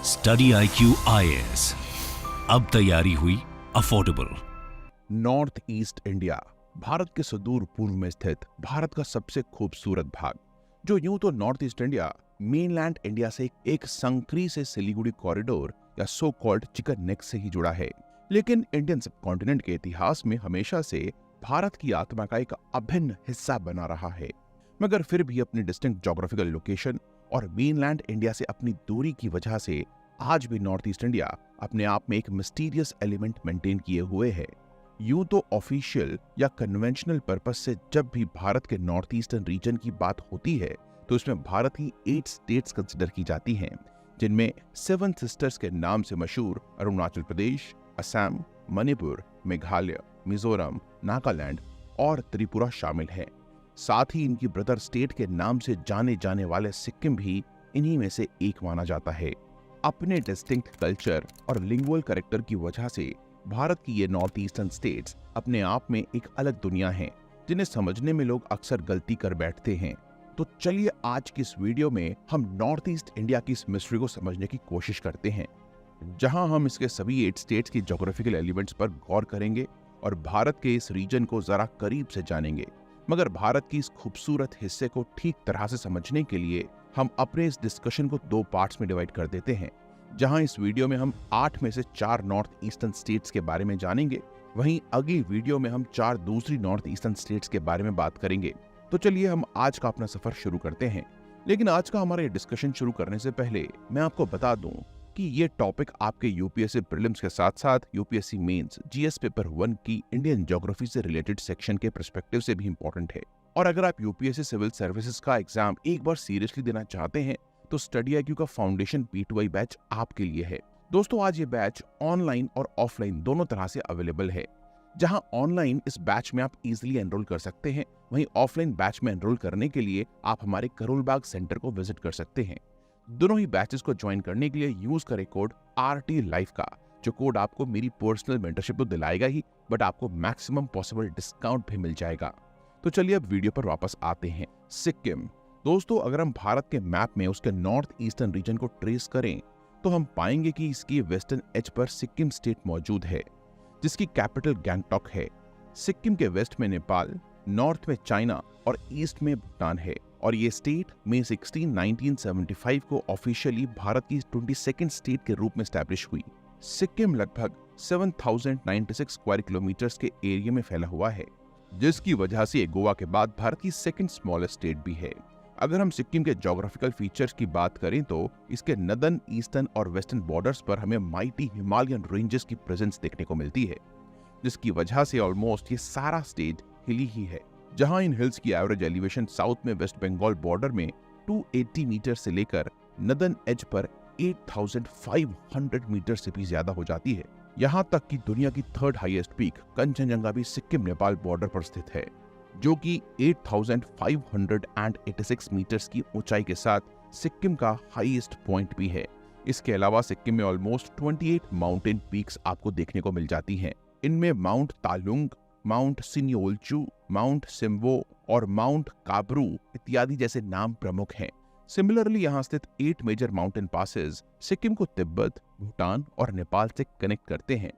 Study IQ IAS, अब तैयारी हुई affordable. North east India Bharat के सुदूर पूर्व में स्थित भारत का सबसे खूबसूरत भाग, जो यूं तो north east India mainland India से एक संकरी से सिलीगुड़ी कॉरिडोर या सो कॉल्ड चिकन नेक से ही जुड़ा है, लेकिन इंडियन सबकॉन्टिनेंट के इतिहास में हमेशा से भारत की आत्मा का एक अभिन्न हिस्सा बना रहा है। मगर फिर भी अपनी डिस्टिंक्ट ज्योग्राफिकल लोकेशन और मेनलैंड इंडिया से अपनी दूरी की वजह से आज भी नॉर्थ ईस्ट इंडिया अपने आप में एक मिस्टीरियस एलिमेंट मेंटेन किए हुए है। यूं तो ऑफिशियल या कन्वेंशनल पर्पस से जब भी भारत के नॉर्थ ईस्टर्न रीजन की बात होती है तो इसमें भारत की 8 स्टेट्स कंसिडर की जाती हैं, जिनमें 7 सिस्टर्स के नाम से मशहूर अरुणाचल प्रदेश, असम, मणिपुर, मेघालय, मिजोरम, नागालैंड और त्रिपुरा शामिल हैं। साथ ही इनकी ब्रदर स्टेट के नाम से जाने जाने वाले सिक्किम भी इन्हीं में से एक माना जाता है। अपने डिस्टिंक्ट कल्चर और लिंगुअल कैरेक्टर की वजह से भारत की ये नॉर्थ ईस्टर्न स्टेट्स अपने आप में एक अलग दुनिया है, जिन्हें समझने में लोग अक्सर गलती कर बैठते हैं। तो चलिए आज की इस वीडियो में हम नॉर्थ ईस्ट इंडिया की इस मिस्ट्री को समझने की कोशिश करते हैं, जहां हम इसके सभी 8 स्टेट्स की ज्योग्राफिकल एलिमेंट्स पर गौर करेंगे और भारत के इस रीजन को जरा करीब से जानेंगे। मगर भारत की इस खूबसूरत हिस्से को ठीक तरह से समझने के लिए हम अपने इस डिस्कशन को 2 पार्ट्स में डिवाइड कर देते हैं, जहां इस वीडियो में हम 8 में से 4 नॉर्थ ईस्टर्न स्टेट्स के बारे में जानेंगे, वहीं अगली वीडियो में हम 4 दूसरी नॉर्थ ईस्टर्न स्टेट्स के बारे में बात करेंगे। तो चलिए हम आज का अपना सफर शुरू करते हैं। लेकिन आज का हमारा ये डिस्कशन शुरू करने से पहले मैं आपको बता दूं कि ये टॉपिक आपके यूपीएससी प्रीलिम्स के साथ साथ यूपीएससी मेंस जीएस पेपर 1 की इंडियन ज्योग्राफी से रिलेटेड सेक्शन के पर्सपेक्टिव से भी इंपॉर्टेंट है। और अगर आप यूपीएससी सिविल सर्विसेज का एग्जाम एक बार सीरियसली देना चाहते हैं तो स्टडी IQ का फाउंडेशन P2I बैच आपके लिए है। दोस्तों, आज ये बैच ऑनलाइन और ऑफलाइन दोनों तरह से अवेलेबल है। जहां ऑनलाइन इस बैच में आप इजीली एनरोल कर सकते हैं, वहीं ऑफलाइन बैच में एनरोल करने के लिए आप हमारे करोलबाग सेंटर को विजिट कर सकते हैं। दोनों ही बैचेस को ज्वाइन करने के लिए यूज करें कोड RT Life का, जो कोड आपको मेरी पर्सनल मेंटरशिप तो दिलाएगा ही, बट आपको मैक्सिमम पॉसिबल डिस्काउंट भी मिल जाएगा। तो चलिए अब वीडियो पर वापस आते हैं। सिक्किम। दोस्तों, अगर हम भारत के मैप में उसके नॉर्थ ईस्टर्न रीजन को ट्रेस करें तो हम पाएंगे कि इसकी western as per Sikkim state मौजूद है, जिसकी कैपिटल गैंगटॉक है। सिक्किम के वेस्ट में नेपाल, नॉर्थ में चाइना और ईस्ट में भूटान है। और ये स्टेट मई 16, 1975 को ऑफिशियली भारत की 22nd स्टेट के रूप में स्टैब्लिश हुई। सिक्किम लगभग 7096 स्क्वायर किलोमीटर्स के एरिया में फैला हुआ है, जिसकी वजह से ये गोवा के बाद भारत की 2nd स्मॉलेस्ट स्टेट भी है। अगर हम सिक्किम के ज्योग्राफिकल फीचर्स की बात करें तो इसके नदर्न, ईस्टर्न और वेस्टर्न बॉर्डर्स पर हमें माइटी हिमालयन रेंजेस की प्रेजेंस देखने को मिलती है, जिसकी वजह से ऑलमोस्ट ये सारा स्टेट हिली ही है। जहां इन हिल्स की एवरेज एलिवेशन साउथ में वेस्ट बंगाल बॉर्डर में 280 मीटर से लेकर नदर्न एज पर 8500 मीटर से भी ज्यादा हो जाती है। यहां तक कि दुनिया की 3rd हाईएस्ट पीक कंचनजंगा भी सिक्किम नेपाल बॉर्डर पर स्थित है, जो कि 8586 मीटर्स की ऊंचाई के साथ सिक्किम का हाईएस्ट पॉइंट भी है। इसके अलावा सिक्किम में ऑलमोस्ट 28 माउंटेन पीक्स आपको देखने को मिल जाती हैं। इनमें माउंट तालुंग, माउंट सिन्योलचू, माउंट सिम्बो और माउंट काब्रू इत्यादि जैसे नाम प्रमुख हैं। सिमिलरली यहाँ स्थित 8 मेजर माउंटेन पासेस सिक्किम को तिब्बत, भूटान और नेपाल से कनेक्ट करते हैं,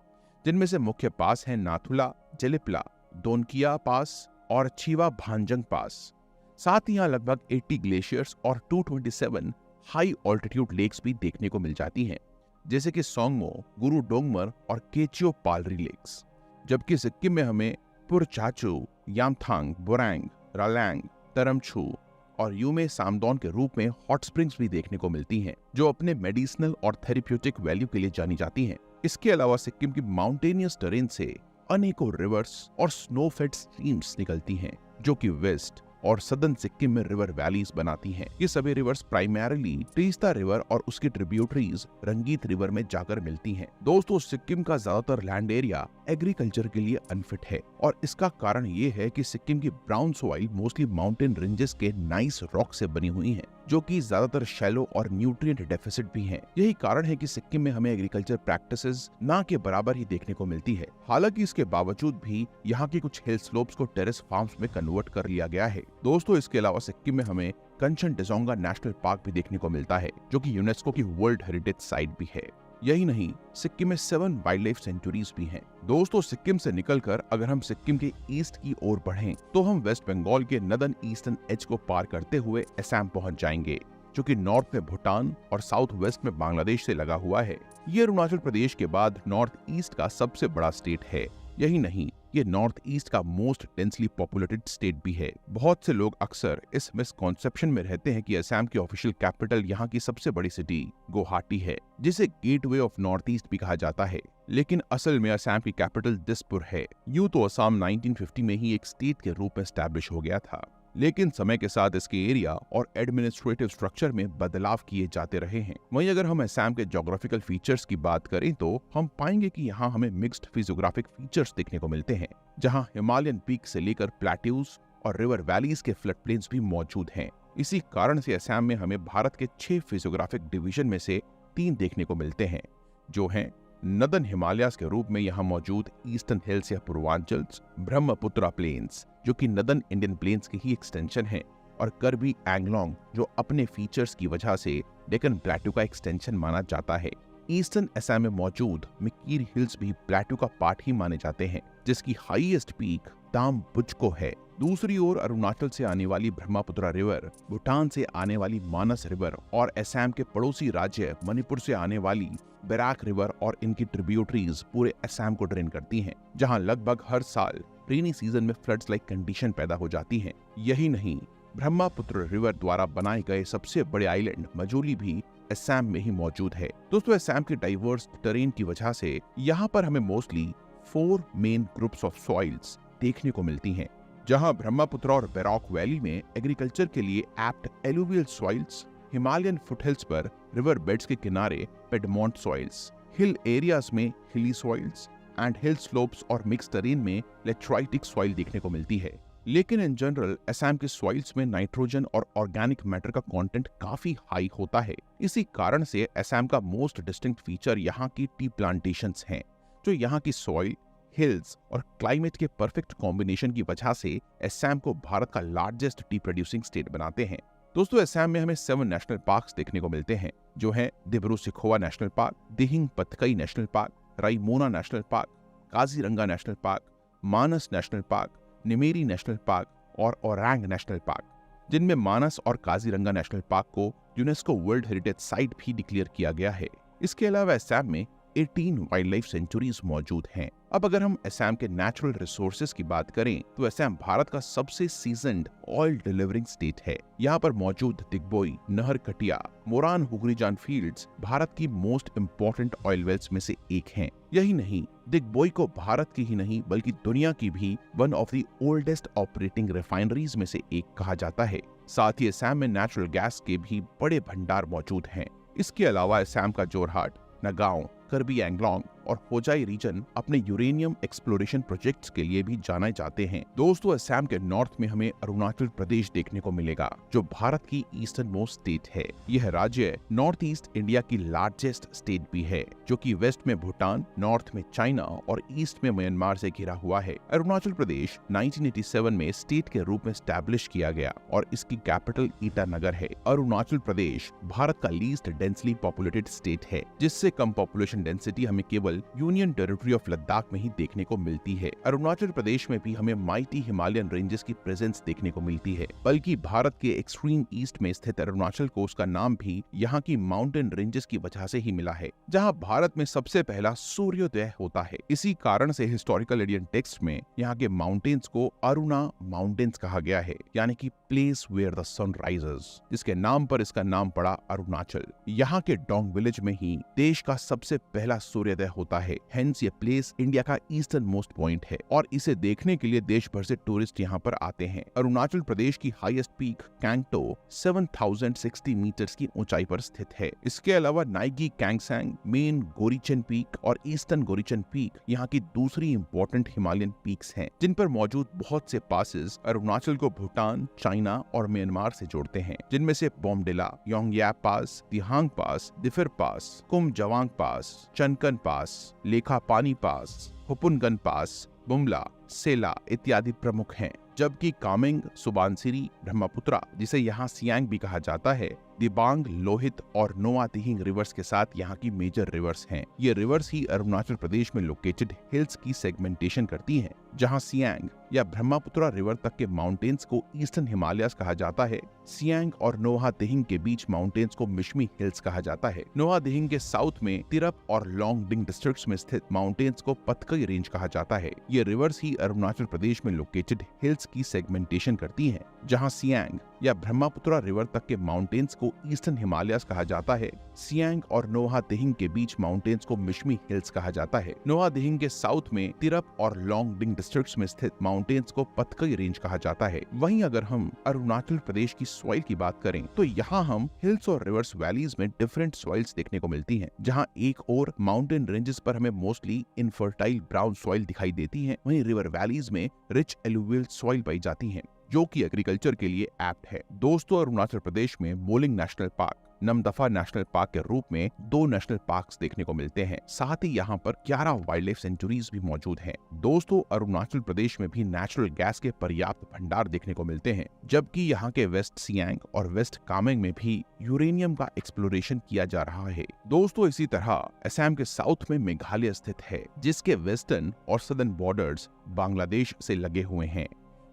जिनमें से मुख्य पास हैं नाथुला, जेलिप्ला, दोनकिया पास और छिवा भांजंग पास। साथ ही यहाँ लगभग 80 ग्लेशियर्स और 227 हाई ऑल्टीट्यूड लेक्स भी देखने को मिल जाती हैं, जैसे कि सोंगमो, गुरु डोंगमर और केचियो पालरी लेक्स। जबकि सिक्किम में हमें पुरचाचू, यामथांग, बोरैंग, रालैंग, तरमछू और यूमे सामदौन के रूप में हॉट स्प्रिंग्स भी देखने को मिलती हैं, जो अपने मेडिसिनल और थेरेप्यूटिक वैल्यू के लिए जानी जाती हैं। इसके अलावा सिक्किम की माउंटेनियस टेरेन से अनेकों रिवर्स और स्नोफेड स्ट्रीम्स निकलती हैं, जो कि वेस्ट और सदर्न सिक्किम में रिवर वैलीज बनाती हैं। ये सभी रिवर्स प्राइमरीली तीस्ता रिवर और उसकी ट्रिब्यूटरीज रंगीत रिवर में जाकर मिलती हैं। दोस्तों, सिक्किम का ज्यादातर लैंड एरिया एग्रीकल्चर के लिए अनफिट है, और इसका कारण ये है कि सिक्किम की brown soil mostly mountain ranges के नाइस रॉक से बनी हुई है, जो कि ज्यादातर शैलो और न्यूट्रिएंट डेफिसिट भी हैं। यही कारण है कि सिक्किम में हमें एग्रीकल्चर प्रैक्टिसेस ना के बराबर ही देखने को मिलती है। हालांकि इसके बावजूद भी यहाँ की कुछ हिल स्लोप्स को टेरेस फार्म्स में कन्वर्ट कर लिया गया है। दोस्तों, इसके अलावा सिक्किम में हमें कंचनजंगा नेशनल पार्क भी देखने को मिलता है, जो कि यूनेस्को की वर्ल्ड हेरिटेज साइट भी है। यही नहीं, सिक्किम में 7 वाइल्ड लाइफ सेंचुरीज भी हैं। दोस्तों, सिक्किम से निकलकर अगर हम सिक्किम के ईस्ट की ओर बढ़ें तो हम वेस्ट बंगाल के नदन ईस्टर्न एज को पार करते हुए असम पहुंच जाएंगे, जो कि नॉर्थ में भूटान और साउथ वेस्ट में बांग्लादेश से लगा हुआ है। ये अरुणाचल प्रदेश के बाद नॉर्थ ईस्ट का सबसे बड़ा स्टेट है। यही नहीं, ये नॉर्थ ईस्ट का मोस्ट डेंसली पॉपुलेटेड स्टेट भी है। बहुत से लोग अक्सर इस मिसकॉन्सेप्शन में रहते हैं कि असम की ऑफिशियल कैपिटल यहाँ की सबसे बड़ी सिटी गुवाहाटी है, जिसे गेटवे ऑफ नॉर्थ ईस्ट भी कहा जाता है। लेकिन असल में असम की कैपिटल दिसपुर है। यूं तो असम 1950 में ही एक स्टेट के रूप में एस्टैब्लिश हो गया था, लेकिन समय के साथ इसके एरिया और एडमिनिस्ट्रेटिव स्ट्रक्चर में बदलाव किए जाते रहे हैं। वहीं अगर हम असम के ज्योग्राफिकल फीचर्स की बात करें तो हम पाएंगे कि यहाँ हमें मिक्स्ड फिजियोग्राफिक फीचर्स देखने को मिलते हैं, जहाँ हिमालयन पीक से लेकर प्लेट्यूज और रिवर वैलीज के फ्लड प्लेन्स भी मौजूद हैं। इसी कारण से असम में हमें भारत के 6 फिजियोग्राफिक डिवीजन में से 3 देखने को मिलते हैं, जो हैं नदन हिमालयास के रूप में यहाँ मौजूद ईस्टर्न हिल्स या पूर्वांचल्स, ब्रह्मपुत्रा प्लेन्स जो कि नदन इंडियन प्लेन्स की ही एक्सटेंशन है, और करबी एंगलोंग जो अपने फीचर्स की वजह से डेक्कन प्लेटू का एक्सटेंशन माना जाता है। ईस्टर्न असम में मौजूद मिकीर हिल्स भी प्लेटू का पार्ट ही माने जाते हैं, जिसकी हाईएस्ट पीक दाम बुचको है। दूसरी ओर अरुणाचल से आने वाली ब्रह्मपुत्रा रिवर, भूटान से आने वाली मानस रिवर और असम के पड़ोसी राज्य मणिपुर से आने वाली बैराक रिवर और इनकी ट्रिब्यूटरीज पूरे असम को ड्रेन करती हैं, जहां लगभग हर साल रेनी सीजन में फ्लड्स लाइक कंडीशन पैदा हो जाती हैं। यही नहीं, ब्रह्मपुत्र रिवर द्वारा बनाए गए सबसे बड़े आइलैंड मजोली भी असम में ही मौजूद है। दोस्तों, असम के डाइवर्स टेरेन की वजह से यहाँ पर हमें mostly 4 main groups of soils देखने को मिलती हैं, जहां ब्रह्मपुत्र और बैराक वैली में एग्रीकल्चर के लिए apt alluvial soils, Himalayan foothills पर रिवर बेड्स के किनारे पेडमोंट सॉइल्स, हिल एरियाज में हिली सॉइल्स एंड हिल स्लोप्स और मिक्स टेरेन में लेट्राइटिक सॉइल देखने को मिलती है। लेकिन इन जनरल असम के सॉइल्स में नाइट्रोजन और ऑर्गेनिक मैटर का कंटेंट काफी हाई होता है। इसी कारण से असम का मोस्ट डिस्टिंक्ट फीचर यहाँ की टी प्लांटेशंस हैं, जो यहाँ की सॉइल, हिल्स और क्लाइमेट के परफेक्ट कॉम्बिनेशन की वजह से असम को भारत का लार्जेस्ट टी प्रोड्यूसिंग स्टेट बनाते हैं। दोस्तों, असम में हमें 7 नेशनल पार्क्स देखने को मिलते हैं, जो हैं Dibru Saikhowa national park, Dihing Patkai national park, Raimona national park, Kaziranga national park, Manas national park, Nameri national park और ओरांग नेशनल पार्क, जिनमें मानस और काजीरंगा नेशनल पार्क को यूनेस्को वर्ल्ड हेरिटेज साइट भी डिक्लेयर किया गया है। इसके अलावा असम में 18 वाइल्ड लाइफ सेंचुरीज मौजूद हैं। अब अगर हम असम के नेचुरल रिसोर्सेज की बात करें तो असम भारत का सबसे सीजन्ड ऑयल डिलीवरिंग स्टेट है। यहाँ पर मौजूद दिग्बोई, नहरकटिया, मोरान हुगरीजान फील्ड्स भारत की मोस्ट इम्पोर्टेंट ऑयल वेल्स में से एक हैं। यही नहीं, दिग्बोई को भारत की ही नहीं बल्कि दुनिया की भी one of the oldest operating refineries में से एक कहा जाता है। साथ ही असम में नेचुरल गैस के भी बड़े भंडार मौजूद हैं। इसके अलावा असम का जोरहाट, नगांव, करबी एंगलोंग और होजाई रीजन अपने यूरेनियम एक्सप्लोरेशन प्रोजेक्ट्स के लिए भी जाने जाते हैं। दोस्तों, असम के नॉर्थ में हमें अरुणाचल प्रदेश देखने को मिलेगा, जो भारत की ईस्टर्न मोस्ट स्टेट है। यह राज्य नॉर्थ ईस्ट इंडिया की लार्जेस्ट स्टेट भी है, जो कि वेस्ट में भूटान, नॉर्थ में चाइना और ईस्ट में म्यांमार से घिरा हुआ है। अरुणाचल प्रदेश 1987 में स्टेट के रूप में स्टैब्लिश किया गया और इसकी कैपिटल ईटानगर है। अरुणाचल प्रदेश भारत का लीस्ट डेंसली पॉपुलेटेड स्टेट है, जिससे कम पॉपुलेशन डेंसिटी हमें केवल यूनियन टेरिटरी ऑफ लद्दाख में ही देखने को मिलती है। अरुणाचल प्रदेश में भी हमें माइटी हिमालयन रेंजेस की प्रेजेंस देखने को मिलती है, बल्कि भारत के एक्सट्रीम ईस्ट में स्थित अरुणाचल को उसका नाम भी यहाँ की माउंटेन रेंजेस की वजह से ही मिला है, जहाँ भारत में सबसे पहला सूर्योदय होता है। इसी कारण से हिस्टोरिकल इंडियन टेक्स्ट में यहाँ के माउंटेन्स को अरुणा माउंटेन्स कहा गया है, यानी कि place where the sun rises, जिसके नाम पर इसका नाम पड़ा अरुणाचल। यहाँ के डोंग विलेज में ही देश का सबसे पहला सूर्योदय होता होता है। हेंस ये प्लेस इंडिया का ईस्टर्न मोस्ट पॉइंट है और इसे देखने के लिए देश भर से टूरिस्ट यहाँ पर आते हैं। अरुणाचल प्रदेश की हाईएस्ट पीक कैंगटो 7060 मीटर्स की ऊंचाई पर स्थित है। इसके अलावा नाइगी कैंगसैंग, मेन गोरीचन पीक और ईस्टर्न गोरीचन पीक यहाँ की दूसरी इंपॉर्टेंट हिमालयन पीक्स हैं, जिन पर मौजूद बहुत से पासेस अरुणाचल को भूटान, चाइना और म्यांमार से जोड़ते हैं, जिनमें से बोमडिला, योंगयाप पास, दिहांग पास, दिफिर पास, कुम जवांग पास, चनकन पास, लेखा पानी पास, हुपुनगन पास, बुमला, सेला इत्यादि प्रमुख हैं। जबकि कामेंग, सुबानसिरी, ब्रह्मपुत्रा, जिसे यहाँ सियांग भी कहा जाता है, दिबांग, लोहित और नोआ तिहिंग रिवर्स के साथ यहाँ की मेजर रिवर्स हैं। ये रिवर्स ही अरुणाचल प्रदेश में लोकेटेड हिल्स की सेगमेंटेशन करती हैं, जहाँ सियांग या ब्रह्मपुत्रा रिवर तक के माउंटेन्स को ईस्टर्न हिमालयस कहा जाता है। सियांग और नोहा तिहिंग के बीच माउंटेन्स को मिशमी हिल्स कहा जाता है। नोहा तिहिंग के साउथ में तिरप और लोंगडिंग डिस्ट्रिक्ट्स में स्थित माउंटेन्स को पतकई रेंज कहा जाता है। ये रिवर्स ही अरुणाचल प्रदेश में लोकेटेड हिल्स की सेगमेंटेशन करती हैं, जहां सियांग या ब्रह्मपुत्रा रिवर तक के माउंटेन्स को ईस्टर्न हिमालयस कहा जाता है। सियांग और नोहा तिहिंग के बीच माउंटेन्स को मिशमी हिल्स कहा जाता है। नोहा तिहिंग के साउथ में तिरप और लोंगडिंग डिस्ट्रिक्ट्स में स्थित माउंटेन्स को पतकई रेंज कहा जाता है। वहीं अगर हम अरुणाचल प्रदेश की सॉइल की बात करें तो यहाँ हम हिल्स और रिवर्स वैलीज में डिफरेंट सॉइल्स देखने को मिलती हैं। जहाँ एक और माउंटेन रेंजेस पर हमें मोस्टली इनफर्टाइल ब्राउन सॉइल दिखाई देती है, वहीं रिवर वैलीज में रिच एलुवियल सॉइल पाई जाती है, जो कि एग्रीकल्चर के लिए एप्ट है। दोस्तों, अरुणाचल प्रदेश में Mouling national park, Namdapha national park के रूप में 2 नेशनल पार्क्स देखने को मिलते हैं। साथ ही यहाँ पर 11 वाइल्ड लाइफ सेंचुरीज भी मौजूद हैं। दोस्तों, अरुणाचल प्रदेश में भी नेचुरल गैस के पर्याप्त भंडार देखने को मिलते हैं, जबकि यहाँ के वेस्ट सियांग और वेस्ट कामेंग में भी यूरेनियम का एक्सप्लोरेशन किया जा रहा है। दोस्तों, इसी तरह असम के साउथ में मेघालय स्थित है, जिसके वेस्टर्न और सदर्न बॉर्डर्स बांग्लादेश से लगे हुए हैं।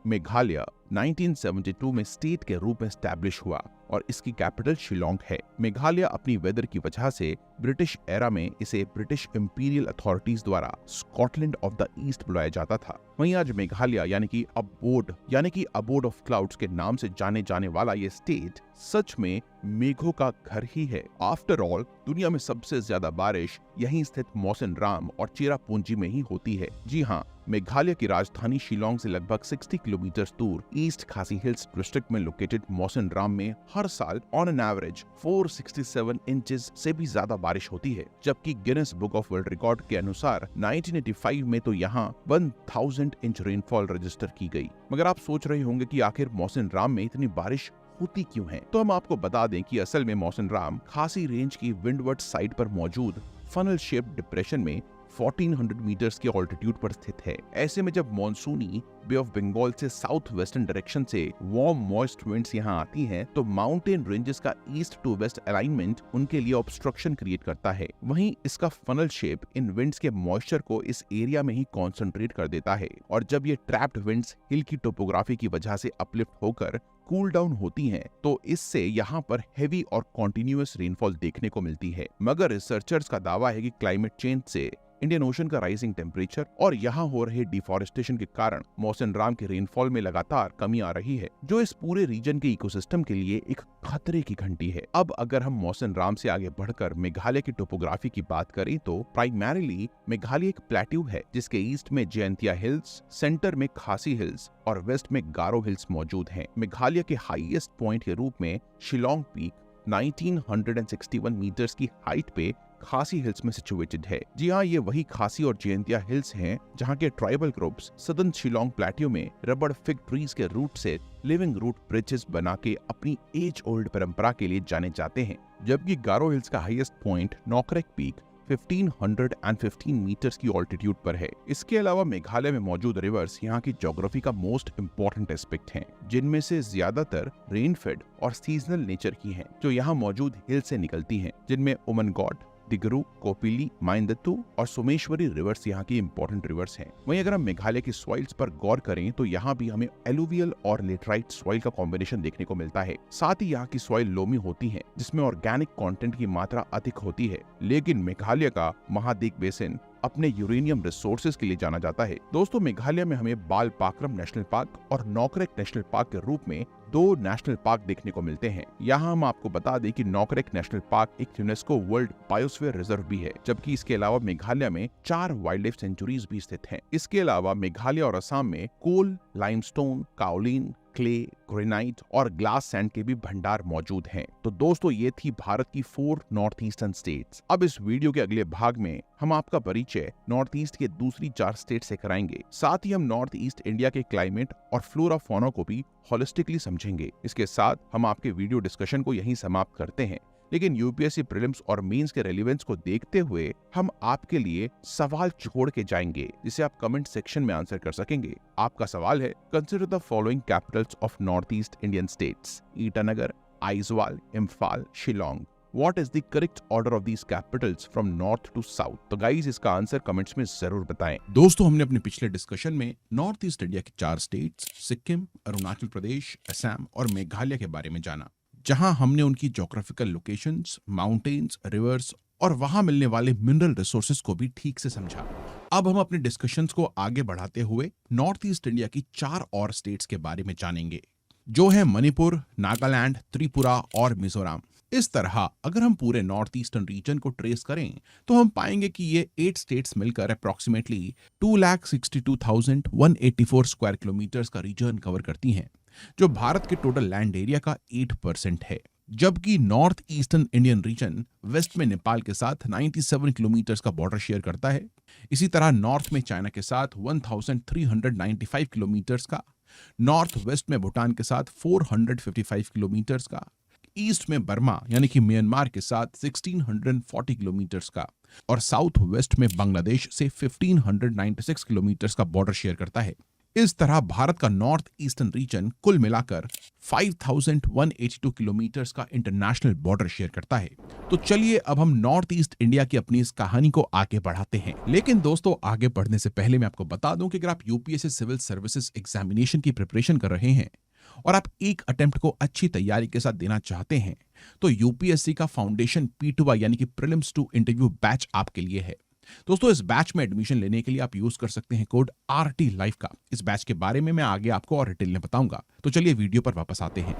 मेघालय 1972 में स्टेट के रूप में स्टैब्लिश हुआ और इसकी कैपिटल शिलोंग है। मेघालय अपनी वेदर की वजह से ब्रिटिश एरा में इसे ब्रिटिश इंपीरियल अथॉरिटीज द्वारा स्कॉटलैंड ऑफ द ईस्ट बुलाया जाता था। वहीं आज मेघालय यानी कि अबोर्ड ऑफ क्लाउड्स के नाम से जाने जाने वाला ये स्टेट सच में मेघों का घर ही है। आफ्टर ऑल, दुनिया में सबसे ज्यादा बारिश यहीं स्थित मौसिन राम और चेरापूंजी में ही होती है। जी हाँ, मेघालय की राजधानी शिलोंग से लगभग 60 किलोमीटर दूर ईस्ट खासी हिल्स डिस्ट्रिक्ट में लोकेटेड मौसिन राम में हर साल ऑन एन एवरेज 467 इंचेस से भी ज्यादा बारिश होती है, जबकि Guinness book of world record के अनुसार 1985 में तो यहाँ 1000 इंच रेनफॉल रजिस्टर की गई। मगर आप सोच रहे होंगे कि आखिर मौसिन राम में इतनी बारिश होती क्यों है? तो हम आपको बता दें कि असल में मौसिन राम खासी रेंज की विंडवर्ड साइड पर मौजूद फनल शेप्ड डिप्रेशन में 1400 मीटर्स के ऑल्टीट्यूड पर स्थित है। ऐसे में जब मॉनसूनी बे ऑफ बंगाल से साउथ वेस्टर्न डायरेक्शन से वार्म मॉइस्ट विंड्स यहाँ आती हैं, तो माउंटेन रेंजेस का ईस्ट टू वेस्ट अलाइनमेंट उनके लिए ऑब्स्ट्रक्शन क्रिएट करता है। वहीं इसका फनल शेप इन विंड्स के मॉइस्चर को इस एरिया में ही कॉन्सेंट्रेट कर देता है, और जब ये ट्रैप्ड विंड्स हिल की टोपोग्राफी की वजह से अपलिफ्ट होकर कूल डाउन होती हैं, तो इससे यहाँ पर हेवी और कॉन्टिन्यूअस रेनफॉल देखने को मिलती है। मगर रिसर्चर्स का दावा है कि क्लाइमेट चेंज से इंडियन ओशन का राइजिंग टेम्परेचर और यहाँ हो रहे डिफॉरेस्टेशन के कारण मौसिन राम के रेनफॉल में लगातार कमी आ रही है, जो इस पूरे रीजन के इकोसिस्टम के लिए एक खतरे की घंटी है। अब अगर हम मौसिन राम से आगे बढ़कर मेघालय की टोपोग्राफी की बात करें तो प्राइमरीली मेघालय एक प्लेट्यू है, जिसके ईस्ट में जयंतिया हिल्स, सेंटर में खासी हिल्स और वेस्ट में गारो हिल्स मौजूद हैं। मेघालय के हाईएस्ट पॉइंट के रूप में शिलोंग पीक 1961 मीटर्स की हाइट पे खासी हिल्स में सिचुएटेड है। जी हाँ, ये वही खासी और जयंतिया हिल्स हैं जहाँ के tribal groups southern Shillong plateau में रबड़ फिग ट्रीज के रूट से लिविंग रूट ब्रिजेस बना के अपनी एज ओल्ड परंपरा के लिए जाने जाते हैं। जबकि गारो हिल्स का हाईएस्ट पॉइंट नॉकरेक पीक 1515 मीटर्स की ऑल्टीट्यूड पर है। इसके अलावा मेघालय में मौजूद रिवर्स यहाँ की ज्योग्राफी का मोस्ट इम्पोर्टेंट एस्पेक्ट हैं, जिनमें से ज्यादातर रेनफेड और सीजनल नेचर की हैं, जो यहाँ मौजूद हिल से निकलती हैं, जिनमें उमनगॉड, दिगरू, कोपिली, माइंदत्तू और सोमेश्वरी रिवर्स यहाँ की इंपॉर्टेंट रिवर्स हैं। वहीं अगर हम मेघालय की सॉइल्स पर गौर करें तो यहाँ भी हमें एलुवियल और लेटराइट सॉइल का कॉम्बिनेशन देखने को मिलता है। साथ ही यहाँ की सॉइल लोमी होती है, जिसमें ऑर्गेनिक कंटेंट की मात्रा अधिक होती है। लेकिन मेघालय का महादेव बेसिन अपने यूरेनियम रिसोर्सेज के लिए जाना जाता है। दोस्तों, मेघालय में हमें बाल पाक्रम नेशनल पार्क और नॉकरेक नेशनल पार्क के रूप में 2 नेशनल पार्क देखने को मिलते हैं। यहाँ हम आपको बता दें कि नॉकरेक नेशनल पार्क एक यूनेस्को वर्ल्ड बायोस्फीयर रिजर्व भी है, जबकि इसके अलावा मेघालय में 4 वाइल्ड लाइफ सेंचुरीज भी स्थित हैं। इसके अलावा मेघालय और असम में कोल, लाइमस्टोन, काओलिन, क्ले, ग्रेनाइट और ग्लास सैंड के भी भंडार मौजूद हैं। तो दोस्तों, ये थी भारत की 4 नॉर्थ ईस्टर्न स्टेट्स। अब इस वीडियो के अगले भाग में हम आपका परिचय नॉर्थ ईस्ट के दूसरी 4 स्टेट से कराएंगे। साथ ही हम नॉर्थ ईस्ट इंडिया के क्लाइमेट और फ्लोरा फौना को भी होलिस्टिकली समझेंगे। इसके साथ हम आपके वीडियो डिस्कशन को यहीं समाप्त करते हैं, लेकिन यूपीएससी प्रीलिम्स और मेंस के रेलेवेंस को देखते हुए हम आपके लिए सवाल छोड़ के जाएंगे, जिसे आप कमेंट सेक्शन में आंसर कर सकेंगे। आपका सवाल है, consider the following Capitals of north east Indian states: Itanagar, Aizawl, Imphal, Shillong. What is the correct order of these capitals from north to south? तो गाइस, इसका आंसर कमेंट्स में जरूर बताएं। दोस्तों, हमने अपने पिछले डिस्कशन में नॉर्थ ईस्ट इंडिया की 4 स्टेट्स सिक्किम, अरुणाचल प्रदेश, असम और मेघालय के बारे में जाना, जहां हमने उनकी ज्योग्राफिकल लोकेशंस, माउंटेन्स, रिवर्स और वहां मिलने वाले मिनरल रिसोर्सेज को भी ठीक से समझा। अब हम अपने डिस्कशंस को आगे बढ़ाते हुए नॉर्थ ईस्ट इंडिया की 4 और स्टेट्स के बारे में जानेंगे, जो है मणिपुर, नागालैंड, त्रिपुरा और मिजोरम। इस तरह अगर हम पूरे नॉर्थ ईस्टर्न रीजन को ट्रेस करें तो हम पाएंगे कि ये 8 स्टेट्स मिलकर अप्रोक्सीमेटली 2,62,184 स्क्वायर किलोमीटर्स का रीजन कवर करती हैं, जो भारत के टोटल लैंड एरिया का 8% है। जबकि north eastern Indian region west में नेपाल के साथ 97 किलोमीटर्स का बॉर्डर शेयर करता है। इसी तरह नॉर्थ में चाइना के साथ 1395 किलोमीटर्स का, नॉर्थ वेस्ट में भूटान के साथ 455 किलोमीटर्स का, ईस्ट में बर्मा यानी कि म्यांमार के साथ 1640 किलोमीटर्स का और साउथ वेस्ट में बांग्लादेश से 1596 किलोमीटर्स का बॉर्डर शेयर करता है। इस तरह भारत का नॉर्थ ईस्टर्न रीजन कुल मिलाकर 5182 किलोमीटर्स का इंटरनेशनल बॉर्डर शेयर करता है। तो चलिए अब हम नॉर्थ ईस्ट इंडिया की अपनी इस कहानी को आगे बढ़ाते हैं। लेकिन दोस्तों, आगे बढ़ने से पहले मैं आपको बता दूं कि अगर आप यूपीएससी सिविल सर्विसेज एग्जामिनेशन की प्रिपरेशन कर रहे हैं और आप एक अटेम्प्ट को अच्छी तैयारी के साथ देना चाहते हैं, तो यूपीएससी का फाउंडेशन P2 यानी कि प्रीलिम्स टू इंटरव्यू बैच आपके लिए है। दोस्तों, इस बैच में एडमिशन लेने के लिए आप यूज कर सकते हैं कोड RT Life का। इस बैच के बारे में मैं आगे आपको और डिटेल में बताऊंगा। तो चलिए वीडियो पर वापस आते हैं।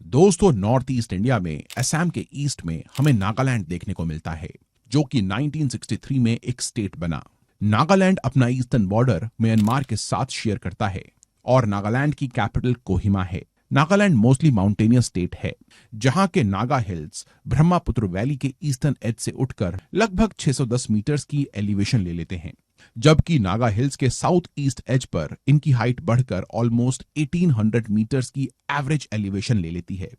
दोस्तों, नॉर्थ ईस्ट इंडिया में असम के ईस्ट में हमें नागालैंड देखने को मिलता है, जो कि 1963 में एक स्टेट बना। नागालैंड अपना ईस्टर्न बॉर्डर म्यांमार के साथ शेयर करता है और नागालैंड की कैपिटल कोहिमा है। नागालैंड मोस्टली माउंटेनियस स्टेट है, जहां के नागा हिल्स ब्रह्मपुत्र वैली के ईस्टर्न एज से उठकर लगभग 610 मीटर्स की एलिवेशन ले लेते हैं, जबकि नागा हिल्स के साउथ ईस्ट एज पर इनकी हाइट बढ़कर ऑलमोस्ट 1800 मीटर्स की एवरेज एलिवेशन ले लेती है।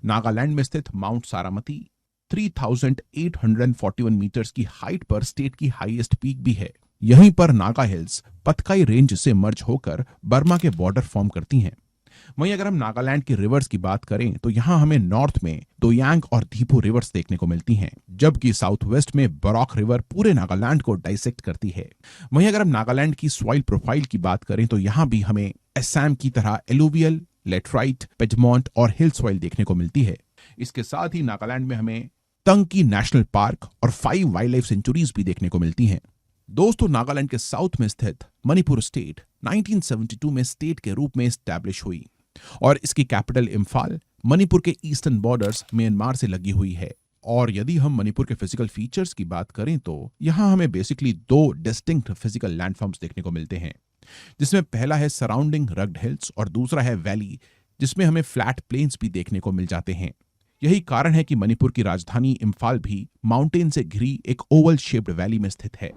नागालैंड में स्थित माउंट सारामती 3841 मीटर्स की हाइट पर स्टेट की हाईएस्ट पीक भी है। यहीं पर नागा हिल्स पतकाई रेंज से मर्ज होकर बर्मा के बॉर्डर फॉर्म करती हैं। वहीं अगर हम नागालैंड की रिवर्स की बात करें तो यहां हमें नॉर्थ में दोयांग और धीपू रिवर्स देखने को मिलती हैं, जबकि साउथ वेस्ट में बरॉक रिवर पूरे नागालैंड को डाइसेक्ट करती है। वहीं अगर हम नागालैंड की सॉइल प्रोफाइल की बात करें तो यहां भी हमें असम की तरह एलुवियल, लेटराइट, पिडमॉन्ट और हिल सॉइल देखने को मिलती है। इसके साथ ही नागालैंड में हमें तंकी नेशनल पार्क और 5 वाइल्ड लाइफ सेंचुरीज भी देखने को मिलती हैं। दोस्तों, नागालैंड के साउथ में स्थित मणिपुर स्टेट 1972 में स्टेट के रूप में एस्टैब्लिश हुई और इसकी कैपिटल इम्फाल मणिपुर के ईस्टर्न बॉर्डर्स म्यांमार से लगी हुई है। और यदि हम मणिपुर के फिजिकल फीचर्स की बात करें तो यहां हमें बेसिकली 2 डिस्टिंक्ट फिजिकल लैंडफॉर्म्स देखने को मिलते हैं, जिसमें पहला है सराउंडिंग रग्ड हिल्स और दूसरा है वैली, जिसमें हमें फ्लैट प्लेन्स भी देखने को मिल जाते हैं। यही कारण है कि मणिपुर की राजधानी इम्फाल भी माउंटेन से घिरी एक ओवल शेप्ड वैली में स्थित है।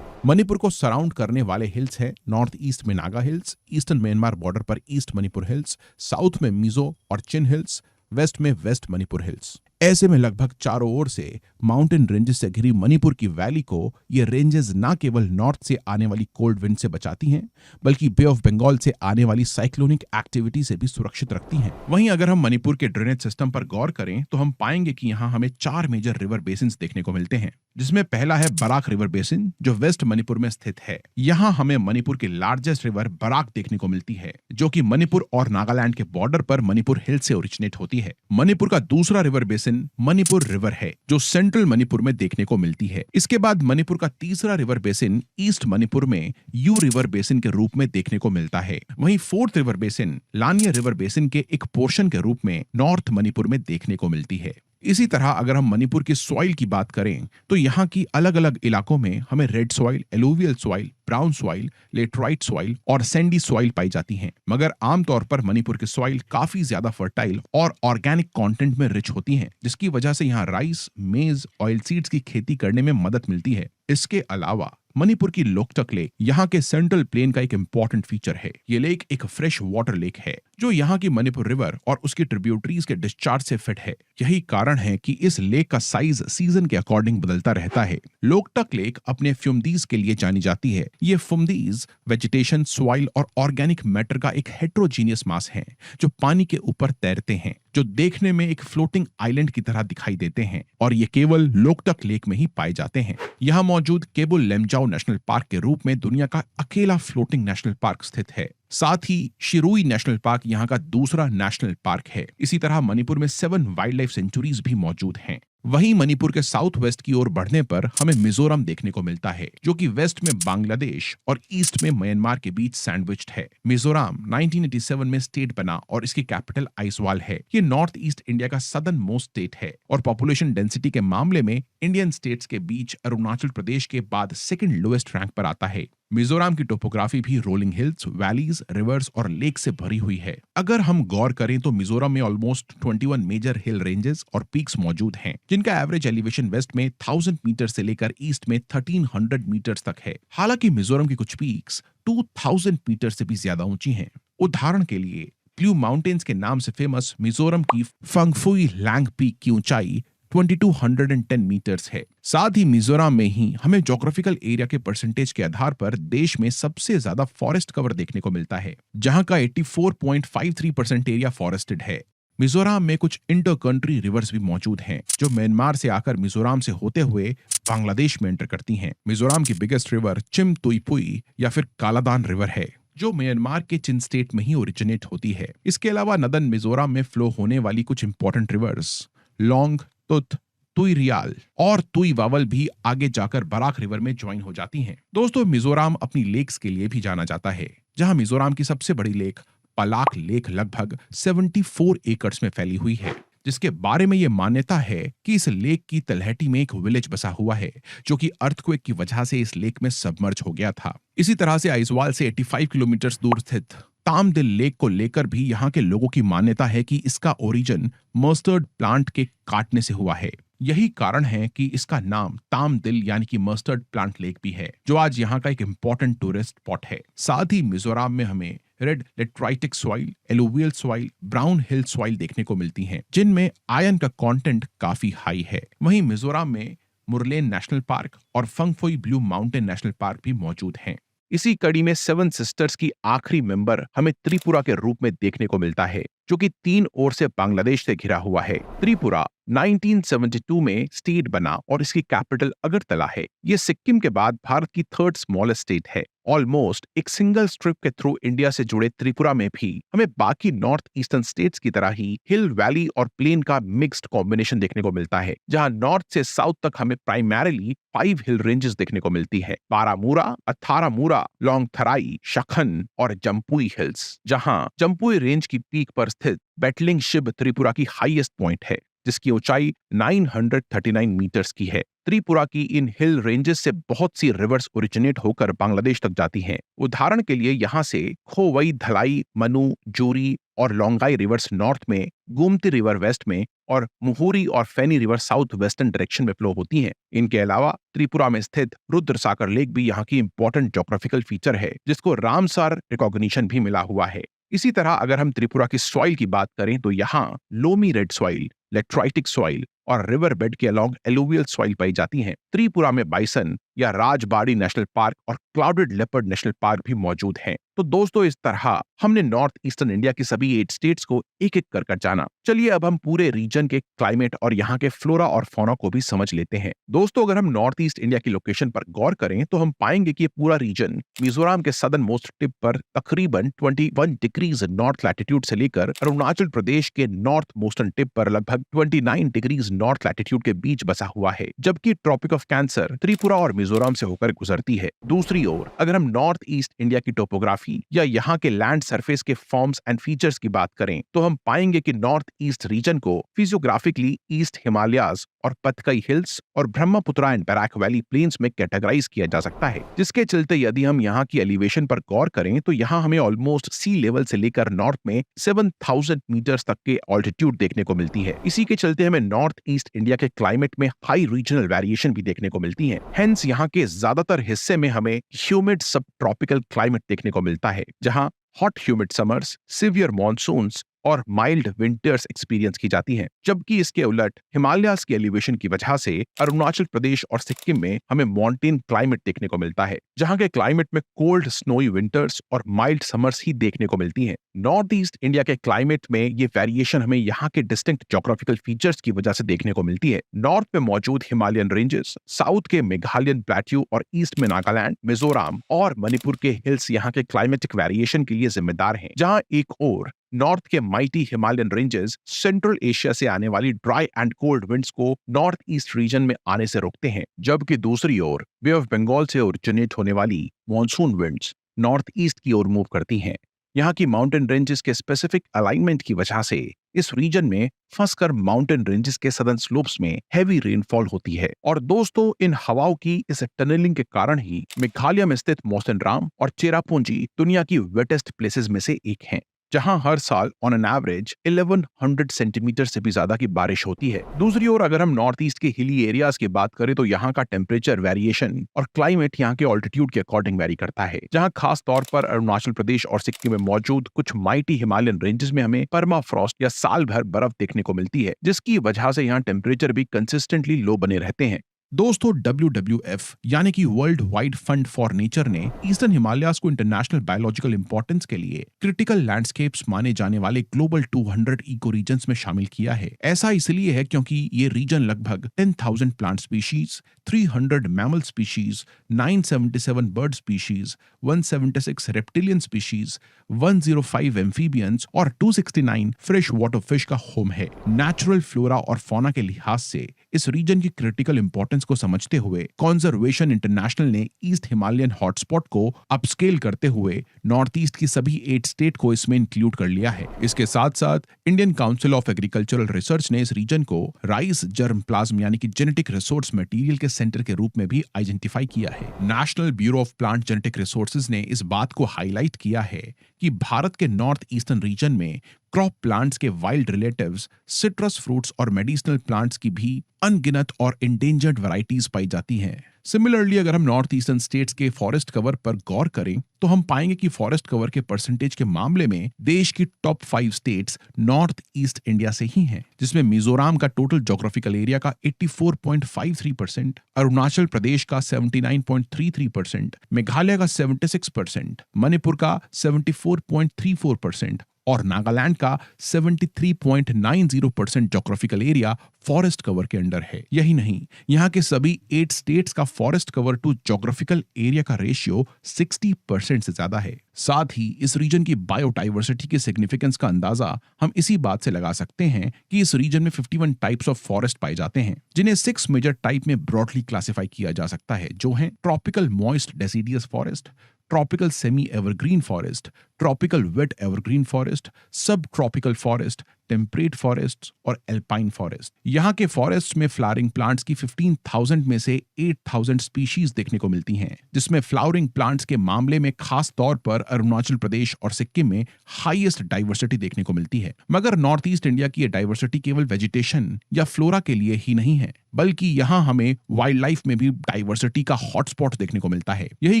मणिपुर को सराउंड करने वाले हिल्स है नॉर्थ ईस्ट में Naga hills, eastern Myanmar border पर ईस्ट मणिपुर हिल्स, साउथ में मिजो और चिन हिल्स, वेस्ट में वेस्ट मणिपुर हिल्स। ऐसे में लगभग चारों ओर से माउंटेन रेंजेस से घिरी मणिपुर की वैली को ये रेंजेस न केवल नॉर्थ से आने वाली कोल्ड विंड से बचाती हैं, बल्कि बे ऑफ बंगाल से आने वाली साइक्लोनिक एक्टिविटी से भी सुरक्षित रखती हैं। वहीं अगर हम मणिपुर के ड्रेनेज सिस्टम पर गौर करें तो हम पाएंगे कि यहाँ हमें 4 मेजर रिवर बेसिन देखने को मिलते हैं, जिसमें पहला है बराक रिवर बेसिन, जो वेस्ट मणिपुर में स्थित है। यहाँ हमें मणिपुर की लार्जेस्ट रिवर बराक देखने को मिलती है, जो कि मणिपुर और नागालैंड के बॉर्डर पर मणिपुर हिल से ओरिजिनेट होती है। मणिपुर का दूसरा river basin basin Manipur river है, जो सेंट्रल मणिपुर में देखने को मिलती है। इसके बाद मणिपुर का तीसरा रिवर बेसिन ईस्ट मणिपुर में यू रिवर बेसिन के रूप में देखने को मिलता है। वहीं फोर्थ रिवर बेसिन लानिया रिवर बेसिन के एक पोर्शन के रूप में नॉर्थ मणिपुर में देखने को मिलती है। इसी तरह अगर हम मणिपुर की सॉइल की बात करें तो यहाँ की अलग अलग इलाकों में हमें red soil, alluvial soil, brown soil, laterite soil और सैंडी सॉइल पाई जाती हैं। मगर आमतौर पर मणिपुर की सॉइल काफी ज्यादा फर्टाइल और ऑर्गेनिक कंटेंट में रिच होती हैं, जिसकी वजह से यहाँ राइस, मेज, ऑयल सीड्स की खेती करने में मदद मिलती है। इसके अलावा मणिपुर की लोकटक लेक यहाँ के सेंट्रल प्लेन का एक इंपॉर्टेंट फीचर है। ये लेक एक फ्रेश वाटर लेक है जो यहाँ की मणिपुर रिवर और उसकी ट्रिब्यूटरीज के डिस्चार्ज से फिट है। यही कारण है कि इस लेक का साइज सीजन के अकॉर्डिंग बदलता रहता है। लोकटक लेक अपने फ्युमदीज के लिए जानी जाती है। ये फ्युमदीज वेजिटेशन, सॉइल और ऑर्गेनिक मैटर का एक हेट्रोजीनियस मास है जो पानी के ऊपर तैरते हैं, जो देखने में एक फ्लोटिंग आइलैंड की तरह दिखाई देते हैं और ये केवल लोकटक लेक में ही पाए जाते हैं। यहाँ मौजूद केबुल लेमजाओ नेशनल पार्क के रूप में दुनिया का अकेला फ्लोटिंग नेशनल पार्क स्थित है। साथ ही शिरुई नेशनल पार्क यहाँ का दूसरा नेशनल पार्क है। इसी तरह मणिपुर में 7 वाइल्ड लाइफ सेंचुरीज भी मौजूद हैं। वहीं मणिपुर के साउथ वेस्ट की ओर बढ़ने पर हमें मिजोरम देखने को मिलता है, जो कि वेस्ट में बांग्लादेश और ईस्ट में म्यांमार के बीच सैंडविच्ड है। मिजोरम 1987 में स्टेट बना और इसकी कैपिटल आइजवाल है। ये नॉर्थ ईस्ट इंडिया का सदर्न मोस्ट स्टेट है और पॉपुलेशन डेंसिटी के मामले में इंडियन स्टेट्स के बीच अरुणाचल प्रदेश के बाद सेकंड लोएस्ट रैंक पर आता है। मिजोरम की टोपोग्राफी भी रोलिंग हिल्स, वैलीज, रिवर्स और लेक से भरी हुई है। अगर हम गौर करें तो मिजोरम में ऑलमोस्ट 21 मेजर हिल रेंजेस और पीक्स मौजूद हैं, जिनका एवरेज एलिवेशन वेस्ट में 1000 मीटर से लेकर ईस्ट में 1300 मीटर्स तक है। हालांकि मिजोरम की कुछ पीक्स 2000 मीटर से भी ज्यादा ऊंची हैं। उदाहरण के लिए ब्लू माउंटेन्स के नाम से फेमस मिजोरम की फंगफुई लैंग पीक की ऊंचाई 2210 मीटर्स है। साथ ही मिजोरम में ही हमें ज्योग्राफिकल एरिया के परसेंटेज के आधार पर देश में सबसे ज्यादा फॉरेस्ट कवर देखने को मिलता है, जहां का 84.53% एरिया फॉरेस्टेड है। मिजोरम में कुछ इंटर कंट्री रिवर्स भी मौजूद हैं, जो म्यांमार से आकर मिजोरम से होते हुए बांग्लादेश में एंटर करती हैं। मिजोरम की बिगेस्ट रिवर चिमतुईपुई या फिर कालादान रिवर है, जो म्यांमार के चिन स्टेट में ही ओरिजिनेट होती है। इसके अलावा नदन मिजोरम में फ्लो होने वाली कुछ इंपॉर्टेंट रिवर्स लोंग, तुत, तुई रियाल और तुई वावल भी आगे जाकर बराक रिवर में ज्वाइन हो जाती हैं। दोस्तों, मिजोरम अपनी लेक्स के लिए भी जाना जाता है, जहां मिजोरम की सबसे बड़ी लेक पलाक लेक लगभग 74 एकड़्स में फैली हुई है, जिसके बारे में यह मान्यता है कि इस लेक की तलहटी में एक विलेज बसा हुआ है, जो कि अर्थक्वेक की वजह से इस लेक में सबमर्ज हो गया था। इसी तरह से आइजवाल से 85 किलोमीटर दूर स्थित तामदिल लेक को लेकर भी यहाँ के लोगों की मान्यता है कि इसका ओरिजिन मस्टर्ड प्लांट के काटने से हुआ है। यही कारण है कि इसका नाम तामदिल यानी कि मस्टर्ड प्लांट लेक भी है, जो आज यहाँ का एक इंपॉर्टेंट टूरिस्ट स्पॉट है। साथ ही मिजोरम में हमें red lateritic soil, alluvial soil, brown hill soil देखने को मिलती हैं, जिनमें आयरन का कंटेंट काफी हाई है। वहीं मिजोरम में मुरलेन नेशनल पार्क और फंगफुई ब्लू माउंटेन नेशनल पार्क भी मौजूद हैं। इसी कड़ी में 7 सिस्टर्स की आखिरी मेंबर हमें त्रिपुरा के रूप में देखने को मिलता है, जो कि 3 ओर से बांग्लादेश से घिरा हुआ है। त्रिपुरा 1972 में स्टेट बना और इसकी कैपिटल अगरतला है। ये सिक्किम के बाद भारत की 3rd स्मॉलेस्ट स्टेट है। ऑलमोस्ट एक सिंगल स्ट्रिप के थ्रू इंडिया से जुड़े त्रिपुरा में भी हमें बाकी नॉर्थ ईस्टर्न स्टेट्स की तरह ही हिल, वैली और प्लेन का मिक्स्ड कॉम्बिनेशन देखने को मिलता है, जहां नॉर्थ से साउथ तक हमें प्राइमरीली 5 हिल रेंजेस देखने को मिलती है: बारामूरा, अथारामूरा, लोंगथराई, शखन और जम्पुई हिल्स। जहां जम्पुई रेंज की पीक पर स्थित बैटलिंग शिब त्रिपुरा की हाईएस्ट पॉइंट है, जिसकी ऊंचाई 939 मीटर्स की है। त्रिपुरा की इन हिल रेंजेस से बहुत सी रिवर्स ओरिजिनेट होकर बांग्लादेश तक जाती हैं। उदाहरण के लिए यहाँ से खोवई, धलाई, मनु, जोरी और लोंगाई रिवर्स नॉर्थ में, गोमती रिवर वेस्ट में और मुहुरी और फेनी रिवर साउथ वेस्टर्न डायरेक्शन में फ्लो होती हैं। इनके अलावा त्रिपुरा में स्थित रुद्रसागर लेक भी यहाँ की इंपॉर्टेंट ज्योग्राफिकल फीचर है, जिसको रामसार रिकॉग्निशन भी मिला हुआ है। इसी तरह अगर हम त्रिपुरा की सॉइल की बात करें तो यहाँ लोमी रेड सॉइल, लेट्राइटिक सॉइल और रिवर बेड के अलॉन्ग एलुवियल सॉइल पाई जाती हैं। त्रिपुरा में बाइसन, या राजबाड़ी नेशनल पार्क और क्लाउडेड लेपर्ड नेशनल पार्क भी मौजूद हैं। तो दोस्तों, इस तरह हमने नॉर्थ ईस्टर्न इंडिया की सभी 8 स्टेट्स को एक एक कर जाना। चलिए अब हम पूरे रीजन के क्लाइमेट और यहाँ के फ्लोरा और फौना को भी समझ लेते हैं। दोस्तों, अगर हम नॉर्थ ईस्ट इंडिया की लोकेशन पर गौर करें तो हम पाएंगे कि ये पूरा रीजन मिजोरम के सदर्न मोस्ट टिप पर तकरीबन 21 डिग्रीज नॉर्थ लैटिट्यूड से लेकर अरुणाचल प्रदेश के नॉर्थ मोस्टर्न टिप पर लगभग 29 डिग्रीज नॉर्थ लैटिट्यूड के बीच बसा हुआ है, जबकि ट्रॉपिक ऑफ कैंसर त्रिपुरा और मिजोरम से होकर गुजरती है। दूसरी ओर अगर हम नॉर्थ ईस्ट इंडिया की टोपोग्राफी या यहाँ के लैंड सरफेस के फॉर्म्स एंड फीचर्स की बात करें तो हम पाएंगे कि नॉर्थ ईस्ट रीजन को फिजियोग्राफिकली ईस्ट हिमालयाज और पतकई हिल्स और Brahmaputra and Barak valley plains में कैटेगराइज किया जा सकता है, जिसके चलते यदि हम यहाँ की एलिवेशन पर गौर करें तो यहाँ हमें ऑलमोस्ट सी लेवल से लेकर नॉर्थ में 7000 मीटर्स तक के ऑल्टीट्यूड देखने को मिलती है। इसी के चलते हमें नॉर्थ ईस्ट इंडिया के क्लाइमेट में हाई रीजनल वेरिएशन भी देखने को मिलती है। हेंस यहाँ के ज्यादातर हिस्से में हमें ह्यूमिड सब ट्रॉपिकल क्लाइमेट देखने को मिलता है, जहाँ hot humid summers, severe monsoons और माइल्ड विंटर्स एक्सपीरियंस की जाती हैं, जबकि इसके उलट हिमालयाज की एलिवेशन की वजह से अरुणाचल प्रदेश और सिक्किम में हमें माउंटेन क्लाइमेट देखने को मिलता है, जहां के क्लाइमेट में कोल्ड स्नोई विंटर्स और माइल्ड समर्स ही देखने को मिलती हैं। नॉर्थ ईस्ट इंडिया के क्लाइमेट में ये वेरिएशन हमें यहाँ के डिस्टिंक्ट ज्योग्राफिकल फीचर्स की वजह से देखने को मिलती है। नॉर्थ में मौजूद हिमालयन रेंजेस, साउथ के मेघालयन प्लेट्यू और ईस्ट में नागालैंड, मिजोरम और मणिपुर के हिल्स यहाँ के क्लाइमेटिक वेरिएशन के लिए जिम्मेदार हैं, जहाँ एक और नॉर्थ के mighty Himalayan ranges central Asia से आने वाली ड्राई एंड कोल्ड विंड्स को नॉर्थ ईस्ट रीजन में आने से रोकते हैं, जबकि दूसरी ओर बे ऑफ बंगाल से ओरिजिनेट होने वाली मॉनसून विंड्स नॉर्थ ईस्ट की ओर मूव करती हैं। यहाँ की माउंटेन रेंजेस के स्पेसिफिक अलाइनमेंट की वजह से इस रीजन में फंसकर माउंटेन रेंजेस के सदर्न स्लोप्स में हैवी रेनफॉल होती है। और दोस्तों, इन हवाओं की इस टनलिंग के कारण ही मेघालय में स्थित मौसिनराम और चेरापूंजी दुनिया की वेटेस्ट प्लेसेस में से एक हैं, जहां हर साल ऑन एन एवरेज 1100 सेंटीमीटर से भी ज्यादा की बारिश होती है। दूसरी ओर अगर हम नॉर्थ ईस्ट के हिली एरियाज की बात करें तो यहाँ का टेम्परेचर वेरिएशन और क्लाइमेट यहाँ के ऑल्टीट्यूड के अकॉर्डिंग वेरी करता है, जहाँ खास तौर पर अरुणाचल प्रदेश और सिक्किम में मौजूद कुछ माइटी हिमालयन रेंजेस में हमें परमाफ्रॉस्ट या साल भर बर्फ देखने को मिलती है, जिसकी वजह से यहाँ टेम्परेचर भी कंसिस्टेंटली लो बने रहते हैं। दोस्तों, WWF यानी कि world wide fund for nature ने ईस्टर्न हिमालयाज को इंटरनेशनल बायोलॉजिकल इंपॉर्टेंस के लिए क्रिटिकल लैंडस्केप्स माने जाने वाले ग्लोबल 200 इको रीजन्स में शामिल किया है। ऐसा इसलिए है क्योंकि ये रीजन लगभग 10,000 plant species, 300 mammal species, 977 bird species, 176 reptilian species, 105 amphibians और 269 फ्रेश वाटर फिश का होम है। नेचुरल फ्लोरा और फौना के लिहाज से इस रीजन की क्रिटिकल इंपॉर्टेंस को समझते हुए कंजर्वेशन इंटरनेशनल ने ईस्ट हिमालयन हॉटस्पॉट को अपस्केल करते हुए नॉर्थ ईस्ट की सभी 8 स्टेट को इसमें इंक्लूड कर लिया है। इसके साथ साथ Indian council of agricultural research ने इस रीजन को राइस जर्म प्लाज्म यानी कि जेनेटिक रिसोर्स मटेरियल के सेंटर के रूप में भी आइडेंटिफाई किया है। National bureau of plant genetic resources ने इस बात को हाईलाइट किया है कि भारत के नॉर्थ ईस्टर्न रीजन में क्रॉप प्लांट्स के वाइल्ड रिलेटिव्स, सिट्रस फ्रूट्स और मेडिसिनल प्लांट्स की भी अनगिनत और इंडेंजर्ड वैरायटीज पाई जाती हैं। सिमिलरली अगर हम नॉर्थ ईस्टर्न स्टेट्स के फॉरेस्ट कवर पर गौर करें तो हम पाएंगे कि फॉरेस्ट कवर के परसेंटेज के मामले में देश की top 5 states north east India से ही हैं, जिसमें मिजोरम का टोटल ज्योग्राफिकल एरिया का 84.53%, अरुणाचल प्रदेश का 79.33%, मेघालय का 76%, मणिपुर का 74.34% और नागालैंड का 73.90% ज्योग्राफिकल एरिया फॉरेस्ट कवर के अंडर है। यही नहीं, यहाँ के सभी 8 स्टेट्स का forest cover to geographical area का रेशियो 60% से ज्यादा है। साथ ही इस रीजन की बायोडाइवर्सिटी के सिग्निफिकेंस का अंदाजा हम इसी बात से लगा सकते हैं कि इस रीजन में 51 टाइप्स ऑफ फॉरेस्ट पाए जाते हैं, जिन्हें 6 मेजर टाइप में ब्रॉडली क्लासिफाई किया जा सकता है, जो हैं tropical moist deciduous forest, tropical semi evergreen forest, tropical wet evergreen forest, सब ट्रॉपिकल फॉरेस्ट, टेम्परेट फॉरेस्ट और एल्पाइन फॉरेस्ट। यहाँ के फॉरेस्ट में फ्लावरिंग प्लांट्स की 15,000 में से 8,000 स्पीशीज देखने को मिलती हैं, जिसमें फ्लावरिंग प्लांट्स के मामले में खास तौर पर अरुणाचल प्रदेश और सिक्किम में हाईएस्ट डाइवर्सिटी देखने को मिलती है। मगर नॉर्थ ईस्ट इंडिया की ये डाइवर्सिटी केवल वेजिटेशन या फ्लोरा के लिए ही नहीं है। बल्कि यहाँ हमें वाइल्ड लाइफ में भी डाइवर्सिटी का हॉटस्पॉट देखने को मिलता है। यही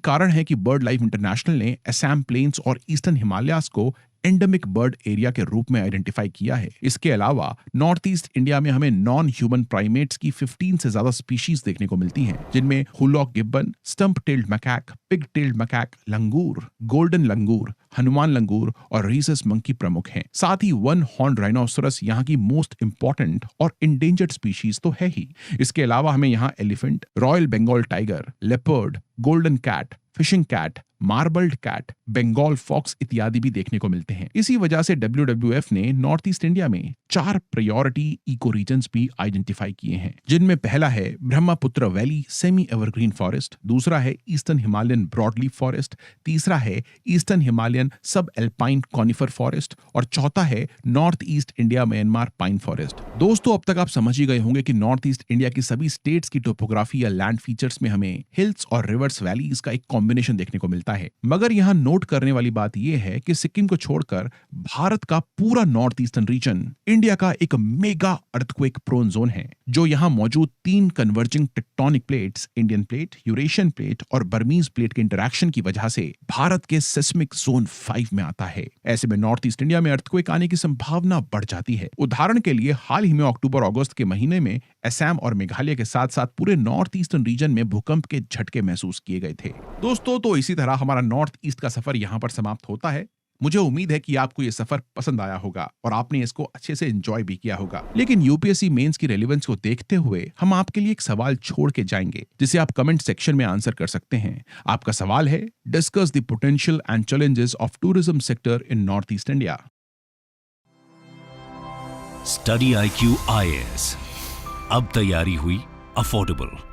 कारण है कि बर्ड लाइफ इंटरनेशनल ने असम प्लेन्स और ईस्टर्न हिमालयाज को एंडेमिक बर्ड एरिया के रूप में आइडेंटिफाई किया है। इसके अलावा नॉर्थ ईस्ट इंडिया में हमें नॉन ह्यूमन प्राइमेट्स की 15 से ज्यादा स्पीशीज देखने को मिलती हैं, जिनमें hoolock gibbon, stump tailed macaque, pig tailed macaque, langur, golden langur, Hanuman langur और रीसस मंकी प्रमुख हैं। साथ ही वन हॉर्न राइनोसरस यहाँ की मोस्ट इंपॉर्टेंट और इंडेंजर्ड स्पीशीज तो है ही। इसके अलावा हमें यहाँ elephant, royal Bengal tiger, leopard, golden cat, fishing cat, marbled cat, Bengal fox इत्यादि भी देखने को मिलते हैं। इसी वजह से WWF ने नॉर्थ ईस्ट इंडिया में 4 प्रायोरिटी इको रीजन्स भी आइडेंटिफाई किए हैं, जिनमें पहला है Brahmaputra valley semi evergreen forest, दूसरा है ईस्टर्न हिमालयन ब्रॉडलीफ फॉरेस्ट, तीसरा है ईस्टर्न हिमालयन सब एल्पाइन कॉनिफर फॉरेस्ट और चौथा है north east India Myanmar pine forest. दोस्तों, अब तक आप समझ ही गए होंगे कि नॉर्थ ईस्ट इंडिया की सभी स्टेट्स की टोपोग्राफी या लैंड फीचर्स में हमें हिल्स और रिवर्स वैलीज का एक कॉम्बिनेशन देखने को मिलता है। मगर यहां नोट करने वाली बात यह है कि सिक्किम को छोड़कर भारत का पूरा नॉर्थ ईस्टर्न रीजन इंडिया का एक मेगा अर्थक्वेक प्रोन जोन है, जो यहां मौजूद 3 converging tectonic plates, Indian plate, Eurasian plate और बर्मीज प्लेट के इंटरैक्शन की वजह से भारत के सिस्मिक जोन 5 में आता है। ऐसे में नॉर्थ ईस्ट इंडिया में अर्थक्वेक आने की संभावना बढ़ जाती है। उदाहरण के लिए हाल ही में अक्टूबर अगस्त के महीने में असम और मेघालय के साथ साथ पूरे नॉर्थ ईस्टर्न रीजन में भूकंप के झटके महसूस किए गए थे। दोस्तों, तो इसी तरह हमारा नॉर्थ ईस्ट का सफर यहां पर समाप्त होता है। मुझे उम्मीद है कि आपको यह सफर पसंद आया होगा और आपने इसको अच्छे से एंजॉय भी किया होगा। लेकिन यूपीएससी मेंस की रेलेवेंस को देखते हुए हम आपके लिए एक सवाल छोड़ के जाएंगे, जिसे आप कमेंट सेक्शन में आंसर कर सकते हैं। आपका सवाल है, discuss the potential and challenges of tourism sector in north east India. Study IQ IAS अब तैयारी हुई अफोर्डेबल।